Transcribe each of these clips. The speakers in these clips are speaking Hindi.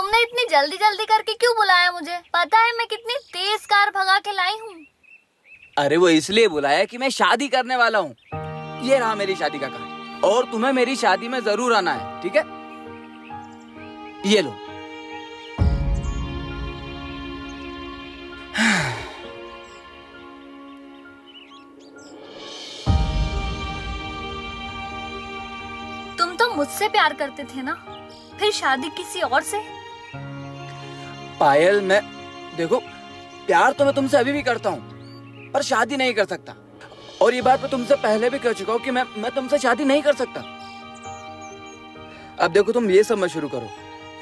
तुमने इतनी जल्दी जल्दी करके क्यों बुलाया मुझे? पता है मैं कितनी तेज कार भगा के लाई हूँ। अरे वो इसलिए बुलाया कि मैं शादी करने वाला हूँ। ये रहा मेरी शादी का कार्ड और तुम्हें मेरी शादी में जरूर आना है, ठीक है? ये लो। तुम तो मुझसे प्यार करते थे ना, फिर शादी किसी और से? पायल, मैं देखो प्यार तो मैं तुमसे अभी भी करता हूँ पर शादी नहीं कर सकता। और ये बात मैं तुमसे पहले भी कह चुका हूँ कि मैं तुमसे शादी नहीं कर सकता। अब देखो तुम ये सब मत शुरू करो।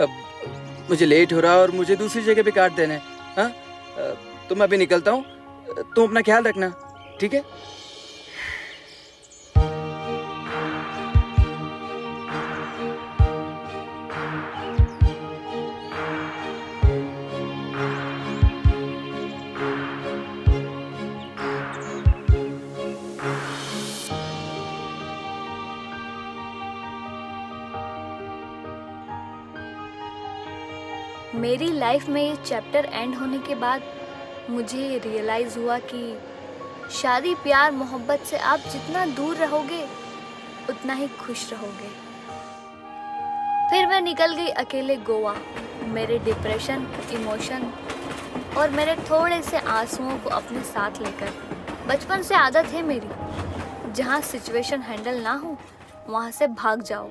अब मुझे लेट हो रहा है और मुझे दूसरी जगह पे काट देने। हाँ, तो मैं अभी निकलता हूँ। तुम अपना ख्याल रखना, ठीक है? मेरी लाइफ में ये चैप्टर एंड होने के बाद मुझे रियलाइज हुआ कि शादी, प्यार, मोहब्बत से आप जितना दूर रहोगे उतना ही खुश रहोगे। फिर मैं निकल गई अकेले गोवा, मेरे डिप्रेशन, इमोशन और मेरे थोड़े से आंसुओं को अपने साथ लेकर। बचपन से आदत है मेरी, जहाँ सिचुएशन हैंडल ना हो वहाँ से भाग जाओ।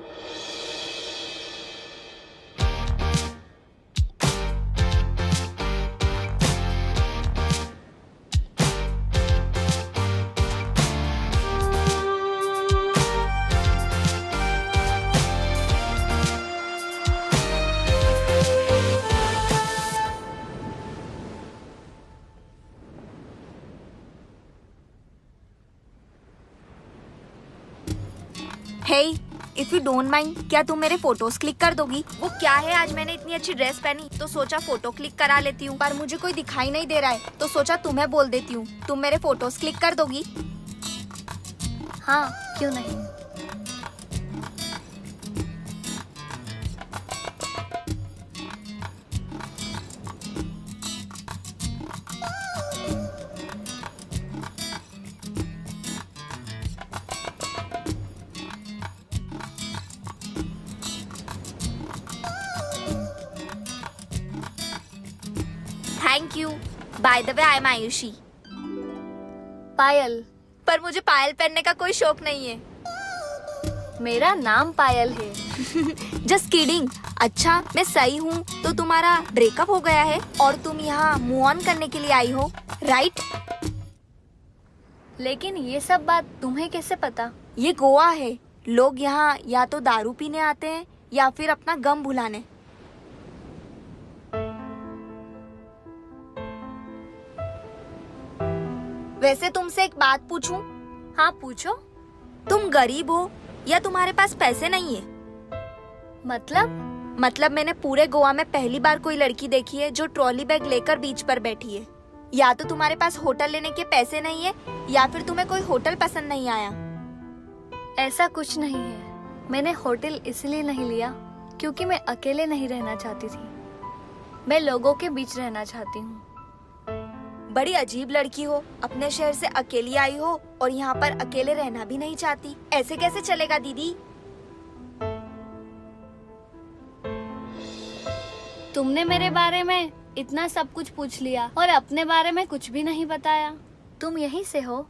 हे, इफ यू डोंट माइंड, क्या तुम मेरे फोटोज क्लिक कर दोगी? वो क्या है, आज मैंने इतनी अच्छी ड्रेस पहनी तो सोचा फोटो क्लिक करा लेती हूँ, पर मुझे कोई दिखाई नहीं दे रहा है तो सोचा तुम्हें बोल देती हूँ। तुम मेरे फोटोज क्लिक कर दोगी? हाँ, क्यों नहीं। Thank you. By the way, I am Ayushi. Payal. पर मुझे पायल पहनने का कोई शौक नहीं है। मेरा नाम पायल है। Just kidding. अच्छा, मैं सही हूँ तो तुम्हारा ब्रेकअप हो गया है और तुम यहाँ मूव ऑन करने के लिए आई हो, राइट? लेकिन ये सब बात तुम्हें कैसे पता? ये गोवा है, लोग यहाँ या तो दारू पीने आते हैं या फिर अपना गम भुलाने। वैसे तुमसे एक बात पूछूं? हाँ, पूछो। तुम गरीब हो या तुम्हारे पास पैसे नहीं है? मतलब मैंने पूरे गोवा में पहली बार कोई लड़की देखी है जो ट्रॉली बैग लेकर बीच पर बैठी है। या तो तुम्हारे पास होटल लेने के पैसे नहीं है या फिर तुम्हें कोई होटल पसंद नहीं आया। ऐसा कुछ नहीं है। मैंने होटल इसलिए नहीं लिया क्योंकि मैं अकेले नहीं रहना चाहती थी। मैं लोगों के बीच रहना चाहती हूँ। बड़ी अजीब लड़की हो, अपने शहर से अकेली आई हो और यहाँ पर अकेले रहना भी नहीं चाहती। ऐसे कैसे चलेगा दीदी? तुमने मेरे बारे में इतना सब कुछ पूछ लिया और अपने बारे में कुछ भी नहीं बताया। तुम यहीं से हो?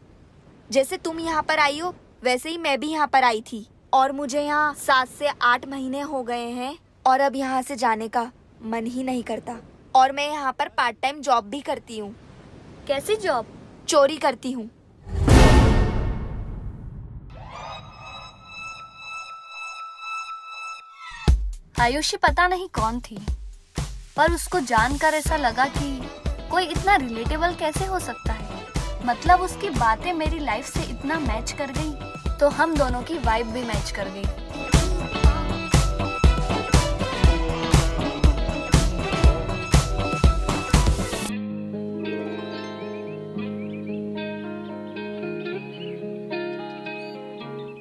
जैसे तुम यहाँ पर आई हो वैसे ही मैं भी यहाँ पर आई थी और मुझे यहाँ 7 से 8 महीने हो गए हैं और अब यहाँ से जाने का मन ही नहीं करता। और मैं यहाँ पर पार्ट टाइम जॉब भी करती हूँ। कैसी जॉब? चोरी करती हूँ। आयुषी पता नहीं कौन थी, पर उसको जानकर ऐसा लगा कि कोई इतना रिलेटेबल कैसे हो सकता है। मतलब उसकी बातें मेरी लाइफ से इतना मैच कर गई तो हम दोनों की वाइब भी मैच कर गई।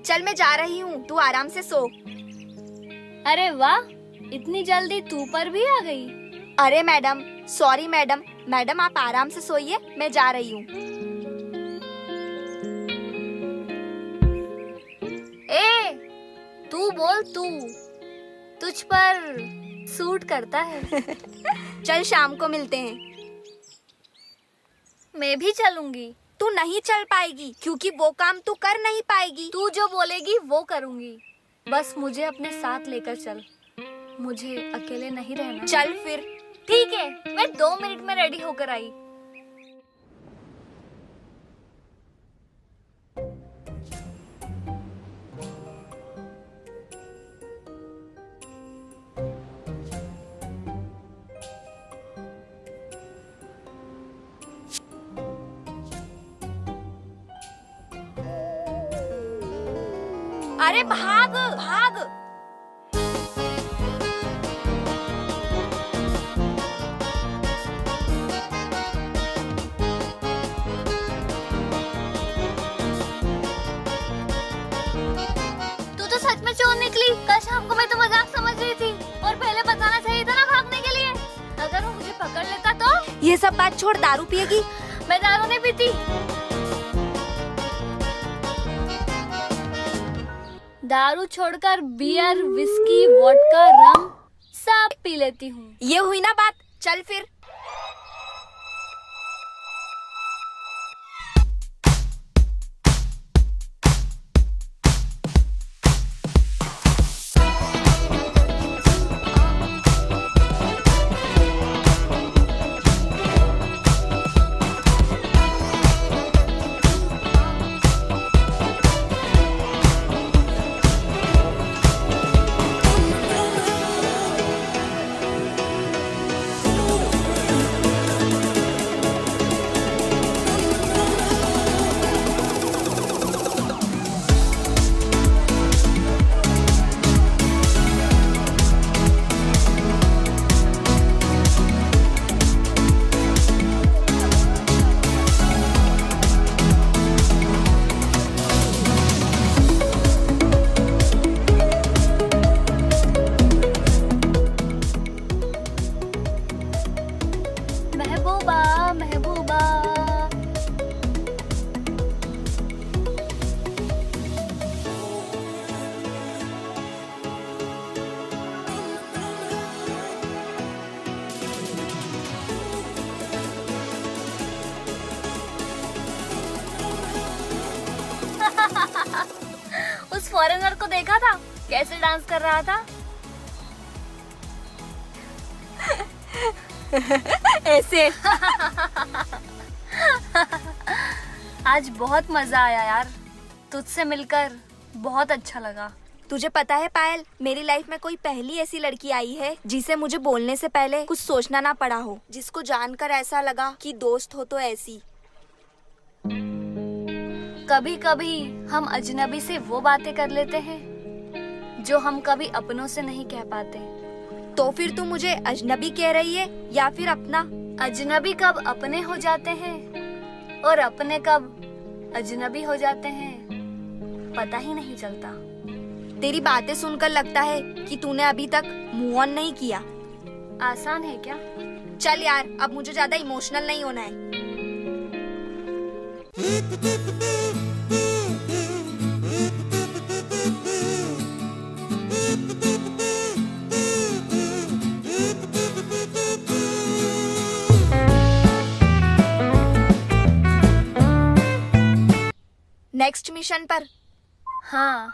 चल मैं जा रही हूँ, तू आराम से सो। अरे वाह, इतनी जल्दी तू पर भी आ गई? अरे मैडम, सॉरी मैडम। मैडम आप आराम से सोइए, मैं जा रही हूँ। ए, तू बोल तू, तुझ पर सूट करता है। चल शाम को मिलते हैं। मैं भी चलूंगी। तू नहीं चल पाएगी क्योंकि वो काम तू कर नहीं पाएगी। तू जो बोलेगी वो करूंगी, बस मुझे अपने साथ लेकर चल। मुझे अकेले नहीं रहना। चल फिर। ठीक है, मैं 2 मिनट में रेडी होकर आई। अरे भाग भाग। तू तो सच में चोर निकली। कल शाम को मैं तो मजाक समझ रही थी और पहले बताना चाहिए था ना भागने के लिए। अगर वो मुझे पकड़ लेता तो? ये सब बात छोड़, दारू पिएगी? मैं दारू नहीं पीती। दारू छोड़कर बियर, विस्की, वोडका, रम सब पी लेती हूँ। ये हुई ना बात, चल फिर। महबूबा महबूबा, उस फॉरेनर को देखा था कैसे डांस कर रहा था? ऐसे। आज बहुत मजा आया यार, तुझसे मिलकर बहुत अच्छा लगा। तुझे पता है पायल, मेरी लाइफ में कोई पहली ऐसी लड़की आई है जिसे मुझे बोलने से पहले कुछ सोचना ना पड़ा हो, जिसको जानकर ऐसा लगा कि दोस्त हो तो ऐसी। कभी कभी हम अजनबी से वो बातें कर लेते हैं जो हम कभी अपनों से नहीं कह पाते। तो फिर तू मुझे अजनबी कह रही है या फिर अपना? अजनबी कब अपने हो जाते हैं और अपने कब अजनबी हो जाते हैं पता ही नहीं चलता। तेरी बातें सुनकर लगता है कि तूने अभी तक मूव ऑन नहीं किया। आसान है क्या? चल यार, अब मुझे ज्यादा इमोशनल नहीं होना है। नेक्स्ट मिशन पर। हाँ,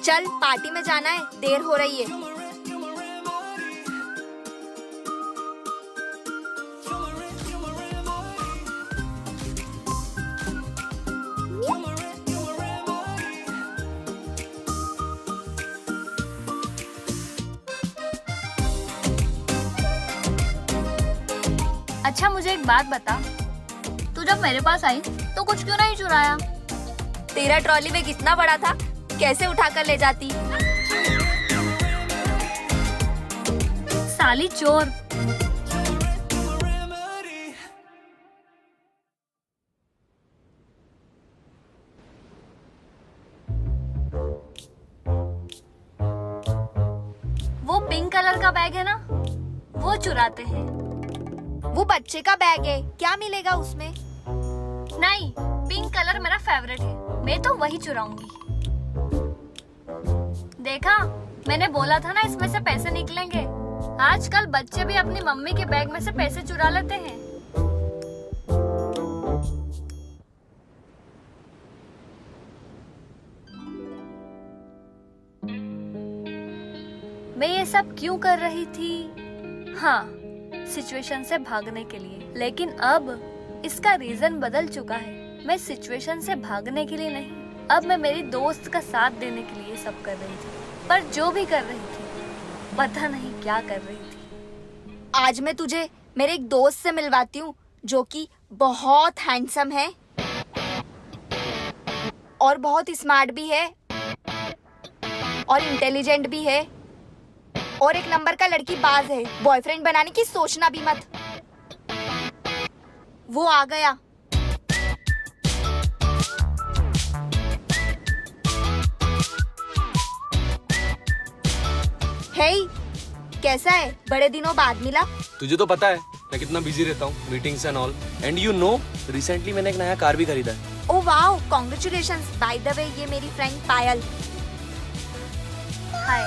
चल पार्टी में जाना है, देर हो रही है। अच्छा मुझे एक बात बता, तू जब मेरे पास आई तो कुछ क्यों नहीं चुराया? तेरा ट्रॉली बैग इतना बड़ा था, कैसे उठा कर ले जाती? साली चोर। वो पिंक कलर का बैग है ना, वो चुराते हैं। वो बच्चे का बैग है, क्या मिलेगा उसमें? नहीं, पिंक कलर मेरा फेवरेट है, मैं तो वही चुराऊंगी। देखा, मैंने बोला था ना इसमें से पैसे निकलेंगे। आजकल बच्चे भी अपनी मम्मी के बैग में से पैसे चुरा लेते हैं। मैं ये सब क्यों कर रही थी? हाँ, सिचुएशन से भागने के लिए। लेकिन अब इसका रीजन बदल चुका है। मैं सिचुएशन से भागने के लिए नहीं, अब मैं मेरी दोस्त का साथ देने के लिए सब कर रही थी। पर जो भी कर रही थी, पता नहीं क्या कर रही थी। आज मैं तुझे मेरे एक दोस्त से मिलवाती हूँ जो कि बहुत हैंडसम है और बहुत स्मार्ट भी है और इंटेलिजेंट भी है और एक नंबर का लड़की बाज है। बॉयफ्रेंड बनाने की सोचना भी मत। वो आ गया। हे, कैसा है? बड़े दिनों बाद मिला। तुझे तो पता है मैं कितना बिजी रहता हूँ, meetings and all. And you know, recently मैंने एक नया कार भी खरीदा है। Oh wow, congratulations. Bye the वे, ये मेरी फ्रेंड पायल। हाय।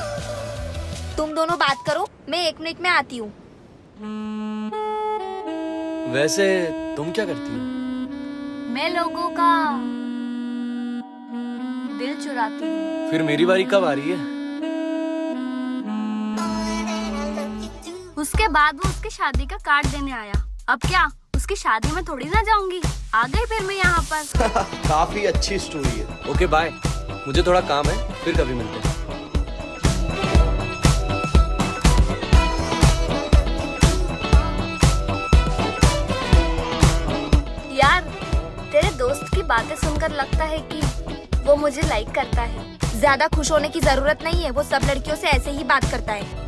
तुम दोनों बात करो, मैं 1 मिनट में आती हूँ। वैसे तुम क्या करती हो? मैं लोगों का दिल चुराती हूँ। फिर मेरी बारी कब आ रही है? उसके बाद वो उसकी शादी का कार्ड देने आया। अब क्या, उसकी शादी में थोड़ी ना जाऊंगी। आ गई फिर मैं यहाँ पर। काफी अच्छी स्टोरी है। ओके बाय, मुझे थोड़ा काम है, फिर कभी मिलते हैं। यार, तेरे दोस्त की बातें सुनकर लगता है कि वो मुझे लाइक करता है। ज्यादा खुश होने की जरूरत नहीं है, वो सब लड़कियों से ऐसे ही बात करता है।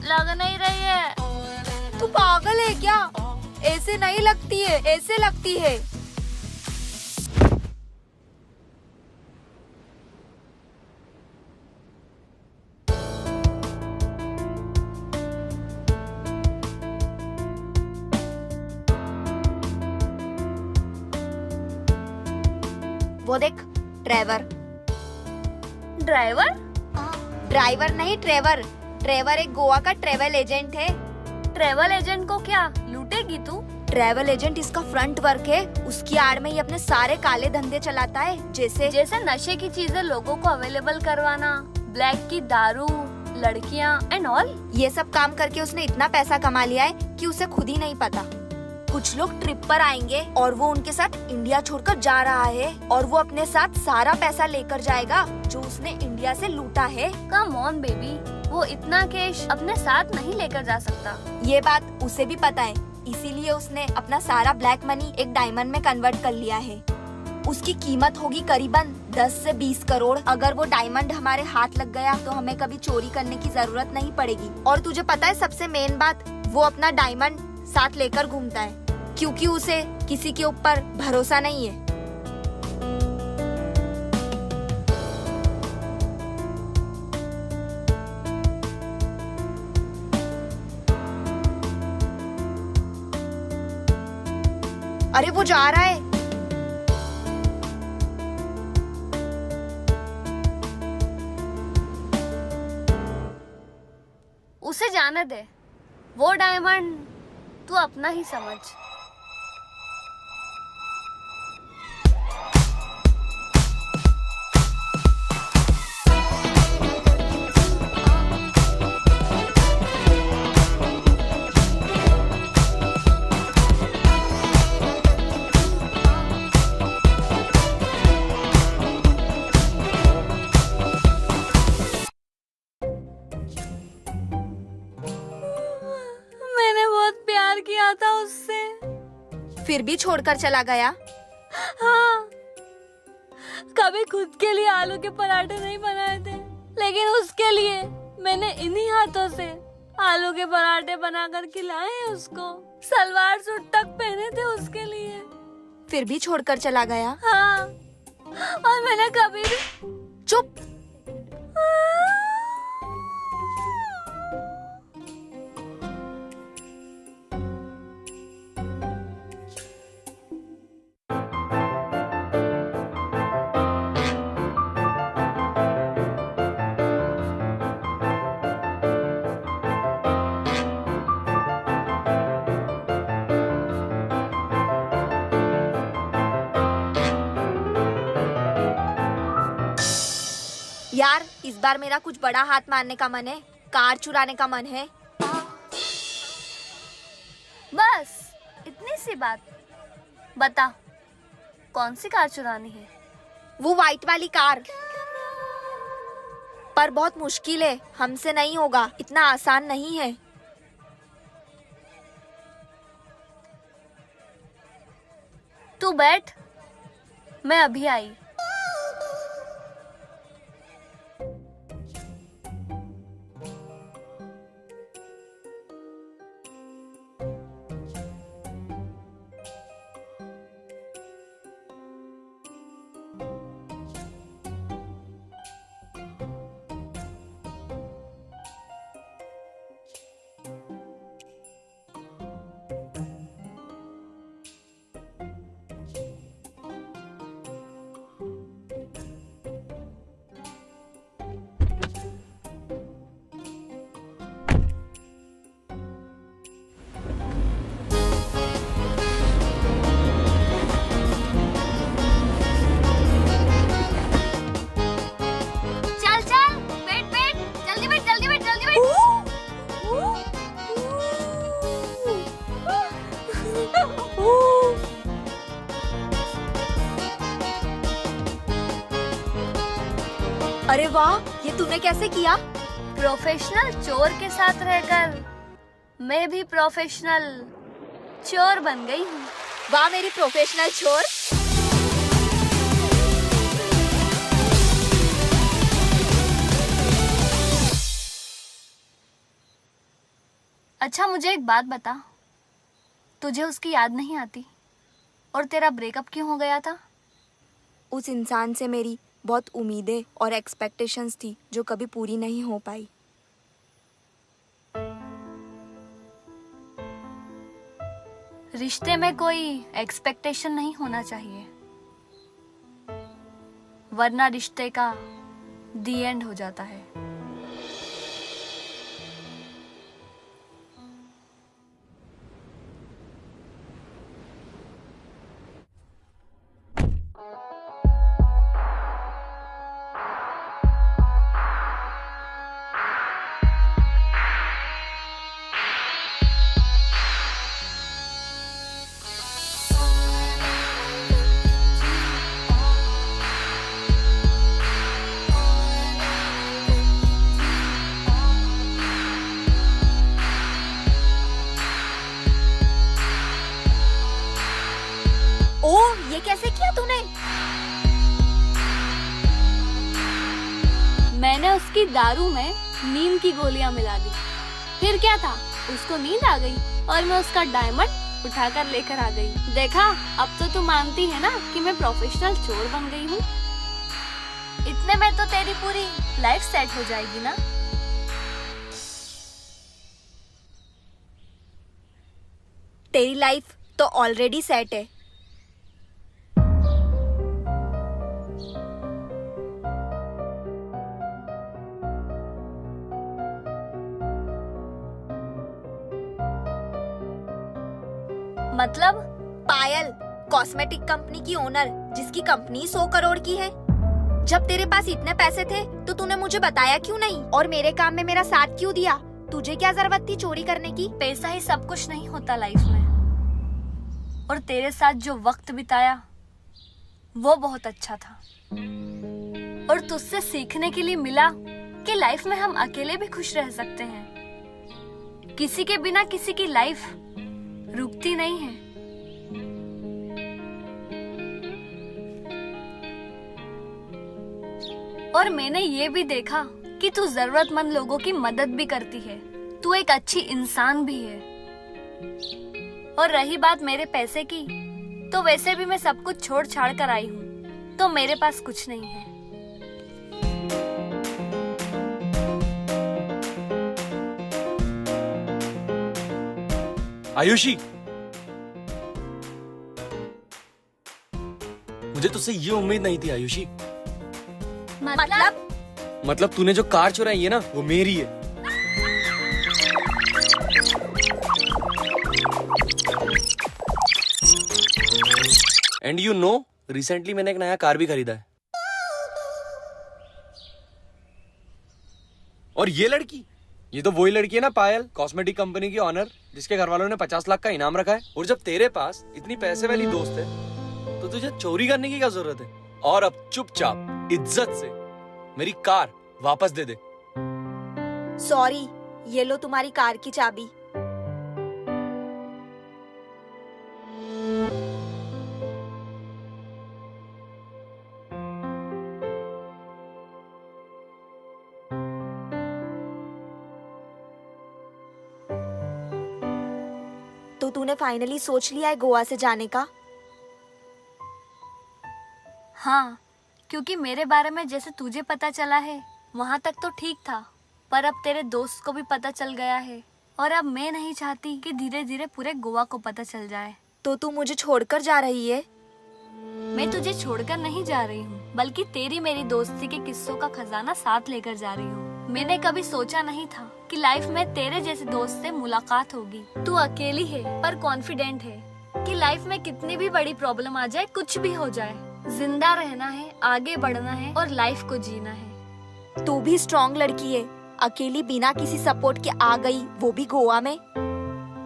लग नहीं रही है। तू पागल है क्या? ऐसे नहीं लगती है, ऐसे लगती है। वो देख, ट्रेवर। ड्राइवर? ड्राइवर नहीं, ट्रेवर। ट्रेवर एक गोवा का ट्रेवल एजेंट है। ट्रेवल एजेंट को क्या लूटेगी तू? ट्रेवल एजेंट इसका फ्रंट वर्क है। उसकी आड़ में ये अपने सारे काले धंधे चलाता है, जैसे नशे की चीजें लोगों को अवेलेबल करवाना, ब्लैक की दारू, लड़कियां एंड ऑल। ये सब काम करके उसने इतना पैसा कमा लिया है कि उसे खुद ही नहीं पता। कुछ लोग ट्रिप पर आएंगे और वो उनके साथ इंडिया छोड़कर जा रहा है और वो अपने साथ सारा पैसा लेकर जाएगा जो उसने इंडिया से लूटा है। कम ऑन बेबी, वो इतना कैश अपने साथ नहीं लेकर जा सकता। ये बात उसे भी पता है, इसीलिए उसने अपना सारा ब्लैक मनी एक डायमंड में कन्वर्ट कर लिया है। उसकी कीमत होगी करीबन 10 से 20 करोड़। अगर वो डायमंड हमारे हाथ लग गया तो हमें कभी चोरी करने की जरूरत नहीं पड़ेगी। और तुझे पता है सबसे मेन बात, वो अपना डायमंड साथ लेकर घूमता है क्योंकि उसे किसी के ऊपर भरोसा नहीं है। अरे वो जा रहा है। उसे जाने दे, वो डायमंड तू अपना ही समझ। मैंने बहुत प्यार किया था उससे। फिर भी छोड़कर चला गया। हाँ, कभी खुद के लिए आलू के पराठे नहीं बनाए थे, लेकिन उसके लिए मैंने इन्हीं हाथों से आलू के पराठे बनाकर खिलाए हैं उसको। सलवार सूट तक पहने थे उसके लिए। फिर भी छोड़कर चला गया। हाँ, और मैंने कभी भी चुप। यार, इस बार मेरा कुछ बड़ा हाथ मारने का मन है। कार चुराने का मन है। बस इतनी सी बात। बता, कौन सी कार चुरानी है? वो व्हाइट वाली कार। पर बहुत मुश्किल है, हमसे नहीं होगा, इतना आसान नहीं है। तू बैठ, मैं अभी आई। चल चल, बैठ बैठ, जल्दी बैठ, जल्दी बैठ, जल्दी बैठ। अरे वाह, ये तूने कैसे किया? प्रोफेशनल चोर के साथ रहकर मैं भी प्रोफेशनल चोर बन गई हूँ। वाह मेरी प्रोफेशनल चोर। अच्छा, मुझे एक बात बता, तुझे उसकी याद नहीं आती? और तेरा ब्रेकअप क्यों हो गया था? उस इंसान से मेरी बहुत उम्मीदें और एक्सपेक्टेशंस थी जो कभी पूरी नहीं हो पाई। रिश्ते में कोई एक्सपेक्टेशन नहीं होना चाहिए, वरना रिश्ते का दी एंड हो जाता है। ये कैसे किया तूने? मैंने उसकी दारू में नीम की गोलियां मिला दी। फिर क्या था, उसको नींद आ गई और मैं उसका डायमंड उठाकर लेकर आ गई। देखा, अब तो तू मानती है ना कि मैं प्रोफेशनल चोर बन गई हूँ। इतने में तो तेरी पूरी लाइफ सेट हो जाएगी ना। तेरी लाइफ तो ऑलरेडी सेट है, मतलब? पायल, कॉस्मेटिक कंपनी की ओनर, जिसकी कंपनी 100 करोड़ की है। जब तेरे पास इतने पैसे थे तो तूने मुझे बताया क्यों नहीं और मेरे काम में मेरा साथ क्यों दिया? तुझे क्या जरूरत थी चोरी करने की? पैसा ही सब कुछ नहीं होता लाइफ में, और तेरे साथ जो वक्त बिताया वो बहुत अच्छा था। और तुझसे सीखने के लिए मिला कि लाइफ में हम अकेले भी खुश रह सकते हैं। किसी के बिना किसी की लाइफ रुकती नहीं है। और मैंने ये भी देखा कि तू जरूरतमंद लोगों की मदद भी करती है। तू एक अच्छी इंसान भी है। और रही बात मेरे पैसे की, तो वैसे भी मैं सब कुछ छोड़ छाड़ कर आई हूँ, तो मेरे पास कुछ नहीं है। आयुषी, मुझे तुझसे ये उम्मीद नहीं थी आयुषी। मतलब तूने जो कार चुराई है ना, वो मेरी है। एंड यू नो, रिसेंटली मैंने एक नया कार भी खरीदा है। और ये लड़की, ये तो वही लड़की है ना पायल, कॉस्मेटिक कंपनी की ऑनर, जिसके घर वालों ने 50 लाख का इनाम रखा है। और जब तेरे पास इतनी पैसे वाली दोस्त है तो तुझे चोरी करने की क्या जरूरत है? और अब चुपचाप इज्जत से मेरी कार वापस दे दे। सॉरी, ये लो तुम्हारी कार की चाबी। तो तूने फाइनली सोच लिया है गोवा से जाने का? हाँ, क्योंकि मेरे बारे में जैसे तुझे पता चला है वहाँ तक तो ठीक था, पर अब तेरे दोस्त को भी पता चल गया है। और अब मैं नहीं चाहती कि धीरे धीरे पूरे गोवा को पता चल जाए। तो तू मुझे छोड़कर जा रही है? मैं तुझे छोड़कर नहीं जा रही हूँ, बल्कि तेरी मेरी दोस्ती के किस्सों का खजाना साथ लेकर जा रही हूँ। मैंने कभी सोचा नहीं था कि लाइफ में तेरे जैसे दोस्त से मुलाकात होगी। तू अकेली है पर कॉन्फिडेंट है कि लाइफ में कितनी भी बड़ी प्रॉब्लम आ जाए, कुछ भी हो जाए, जिंदा रहना है, आगे बढ़ना है और लाइफ को जीना है। तू भी स्ट्रॉन्ग लड़की है, अकेली बिना किसी सपोर्ट के आ गई, वो भी गोवा में।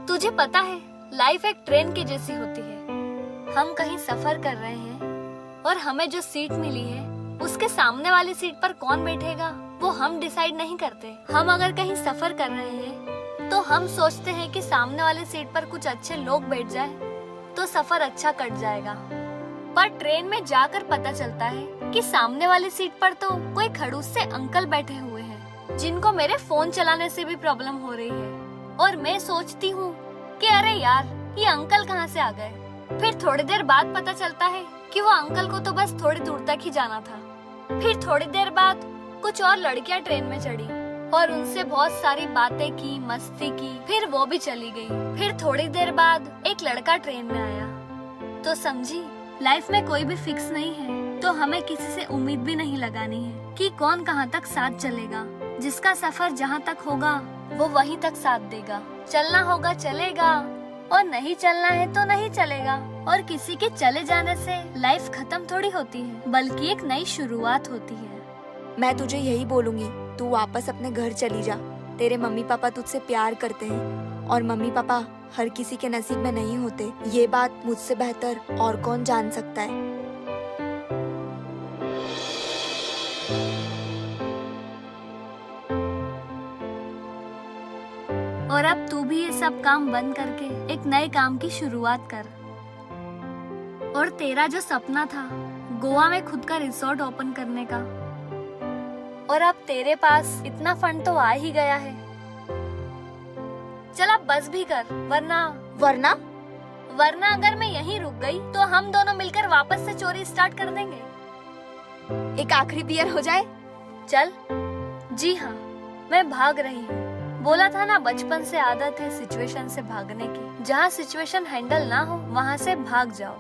तुझे पता है, लाइफ एक ट्रेन के जैसी होती है। हम कहीं सफर कर रहे हैं और हमें जो सीट मिली है उसके सामने वाली सीट पर कौन बैठेगा वो हम डिसाइड नहीं करते। हम अगर कहीं सफर कर रहे हैं तो हम सोचते हैं कि सामने वाली सीट पर कुछ अच्छे लोग बैठ जाए तो सफर अच्छा कट जाएगा। पर ट्रेन में जाकर पता चलता है कि सामने वाली सीट पर तो कोई खड़ूस से अंकल बैठे हुए हैं जिनको मेरे फोन चलाने से भी प्रॉब्लम हो रही है। और मैं सोचती हूँ कि अरे यार, ये अंकल कहाँ से आ गए। फिर थोड़ी देर बाद पता चलता है कि वो अंकल को तो बस थोड़ी दूर तक ही जाना था। फिर थोड़ी देर बाद कुछ और लड़कियां ट्रेन में चढ़ी और उनसे बहुत सारी बातें की, मस्ती की, फिर वो भी चली गई। फिर थोड़ी देर बाद एक लड़का ट्रेन में आया। तो समझी, लाइफ में कोई भी फिक्स नहीं है, तो हमें किसी से उम्मीद भी नहीं लगानी है कि कौन कहाँ तक साथ चलेगा। जिसका सफर जहाँ तक होगा वो वहीं तक साथ देगा। चलना होगा चलेगा और नहीं चलना है तो नहीं चलेगा। और किसी के चले जाने से लाइफ खत्म थोड़ी होती है, बल्कि एक नई शुरुआत होती है। मैं तुझे यही बोलूंगी, तू वापस अपने घर चली जा। तेरे मम्मी पापा तुझसे प्यार करते हैं और मम्मी पापा हर किसी के नसीब में नहीं होते। ये बात मुझसे बेहतर और कौन जान सकता है। और अब तू भी ये सब काम बंद करके एक नए काम की शुरुआत कर। और तेरा जो सपना था गोवा में खुद का रिसोर्ट ओपन करने का, और अब तेरे पास इतना फंड तो आ ही गया है। चल अब बस भी कर, वरना अगर मैं यहीं रुक गई तो हम दोनों मिलकर वापस से चोरी स्टार्ट कर देंगे। एक आखिरी बियर हो जाए। चल। जी हाँ, मैं भाग रही हूँ। बोला था ना, बचपन से आदत है सिचुएशन से भागने की। जहाँ सिचुएशन हैंडल ना हो वहाँ से भाग जाओ।